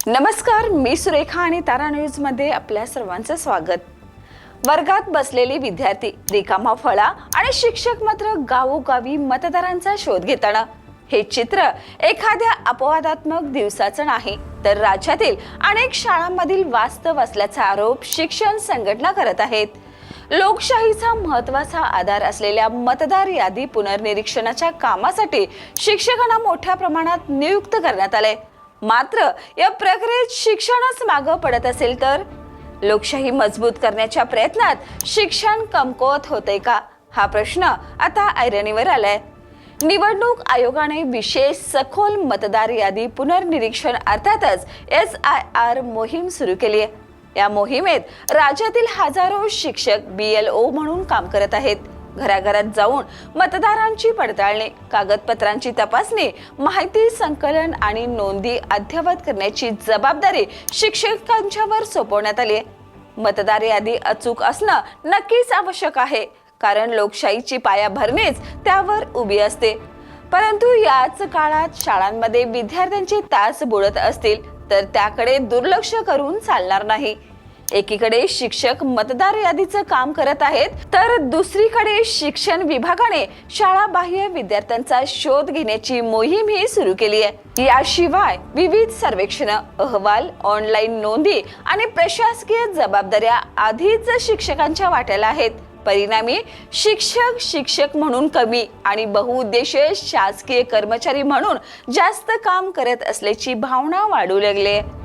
नमस्कार, मी सुरेखा आणि तारा न्यूज मध्ये आपल्या सर्वांचं स्वागत। वर्गात बसलेले विद्यार्थी, रिकामा फळा आणि शिक्षक मात्र गावोगावी मतदारांचा शोध घेताना हे चित्र एखाद्या अपवादात्मक दिवसाचं नाही, तर राज्यातील अनेक शाळांमधील वास्तव असल्याचा आरोप शिक्षण संघटना करत आहेत। लोकशाहीचा महत्त्वाचा आधार असलेल्या मतदार यादी पुनर्निरीक्षणाच्या कामासाठी शिक्षकांना मोठ्या प्रमाणात नियुक्त करण्यात आले। मात्र या प्रक्रियेत शिक्षणच मागे पडत असेल तर लोकशाही मजबूत करण्याच्या प्रयत्नात शिक्षण कमकुवत होते का, हा प्रश्न आता ऐरणीवर आलाय। निवडणूक आयोगाने विशेष सखोल मतदार यादी पुनर्निरीक्षण अर्थातच SIR मोहीम सुरू केली आहे। या मोहिमेत राज्यातील हजारो शिक्षक BLO म्हणून काम करत आहेत। घराघरात जाऊन मतदारांची पडताळणी, कागदपत्रांची तपासणी, माहिती संकलन आणि नोंदी अद्ययावत करण्याची जबाबदारी शिक्षकांच्यावर सोपवण्यात आली आहे। मतदार यादी अचूक असणं नक्कीच आवश्यक आहे, कारण लोकशाहीची पायाभरणीच त्यावर उभी असते। परंतु याच काळात शाळांमध्ये विद्यार्थ्यांचे तास बुडत असतील तर त्याकडे दुर्लक्ष करून चालणार नाही। एकीकडे शिक्षक मतदार यादीचं काम करत आहेत, तर दुसरीकडे शिक्षण विभागाने शाळाबाह्य विद्यार्थ्यांचा शोध घेण्याची मोहीम ही सुरू केली आहे। याशिवाय विविध सर्वेक्षण, अहवाल, ऑनलाईन नोंदी आणि प्रशासकीय जबाबदाऱ्या आधीच शिक्षकांच्या वाट्याला आहेत। परिणामी शिक्षक म्हणून कमी आणि बहुउद्देशीय शासकीय कर्मचारी म्हणून जास्त काम करत असल्याची भावना वाढू लागली आहे।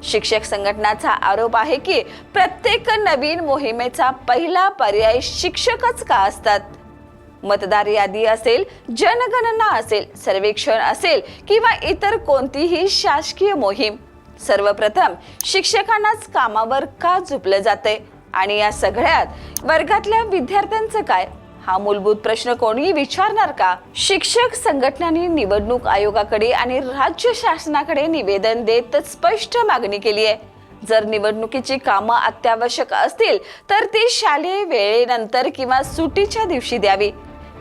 शिक्षक संघटनाचा आरोप आहे की प्रत्येक नवीन मोहिमेचा पहिला पर्याय शिक्षकच का असतात। मतदार यादी असेल, जनगणना असेल, सर्वेक्षण असेल किंवा इतर कोणतीही शासकीय मोहीम, सर्वप्रथम शिक्षकांनाच कामावर का झोपलं जाते आणि या सगळ्यात वर्गातल्या विद्यार्थ्यांचं काय, हा मूलभूत प्रश्न कोणी विचारणार का? शिक्षक संघटनांनी निवडणूक आयोगाकडे आणि राज्य शासनाकडे निवेदन देत स्पष्ट मागणी केली आहे। जर निवडणुकीची कामं अत्यावश्यक असतील तर ती शालेय वेळेनंतर किंवा सुट्टीच्या दिवशी द्यावी,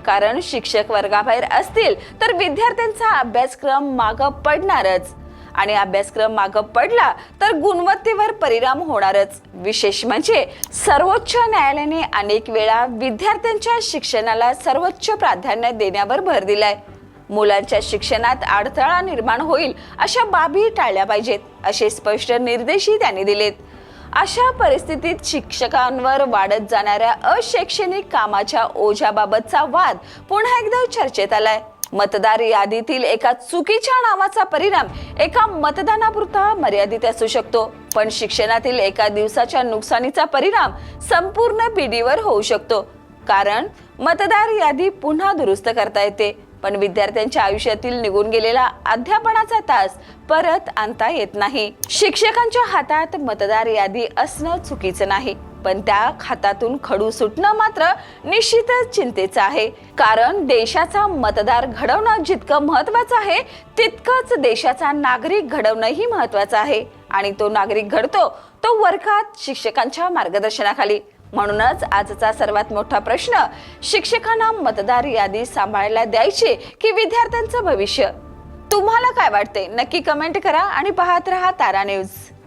कारण शिक्षक वर्गाबाहेर असतील तर विद्यार्थ्यांचा अभ्यासक्रम मागे पडणारच आणि अभ्यासक्रम मागे पडला तर गुणवत्तेवर परिणाम होणारच। विशेष म्हणजे सर्वोच्च न्यायालयाने अनेक वेळा विद्यार्थ्यांच्या शिक्षणाला सर्वोच्च प्राधान्य देण्यावर भर दिलाय। मुलांच्या शिक्षणात अडथळा निर्माण होईल अशा बाबी टाळल्या पाहिजेत, असे स्पष्ट निर्देशही त्यांनी दिलेत। अशा परिस्थितीत शिक्षकांवर वाढत जाणाऱ्या अशैक्षणिक कामाच्या ओझ्याबाबतचा वाद पुन्हा एकदा चर्चेत आलाय। मतदार यादीतील एका चुकीच्या नावाचा परिणाम एका मतदानापुरता मर्यादित असू शकतो, पण शिक्षणातील एका दिवसाच्या नुकसानीचा परिणाम संपूर्ण पिढीवर होऊ शकतो। कारण मतदार यादी पुन्हा दुरुस्त करता येते, पण विद्यार्थ्यांच्या आयुष्यातील निघून गेलेला अध्यापनाचा तास परत आणता येत नाही। शिक्षकांच्या हातात मतदार यादी असणं चुकीचं नाही, पण त्या खात्यातून खडू सुटणं मात्र निश्चितच चिंतेचं आहे। कारण देशाचा मतदार घडवणं जितकं महत्त्वाचं आहे, तितकंच देशाचा नागरिक घडवणंही महत्त्वाचं आहे। आणि तो नागरिक घडतो तो वर्गात शिक्षकांच्या मार्गदर्शनाखाली। म्हणूनच आजचा सर्वात मोठा प्रश्न, शिक्षकांना मतदार यादी सांभाळायला द्यायची की विद्यार्थ्यांचं भविष्य? तुम्हाला काय वाटते? नक्की कमेंट करा आणि पाहत रहा तारा न्यूज।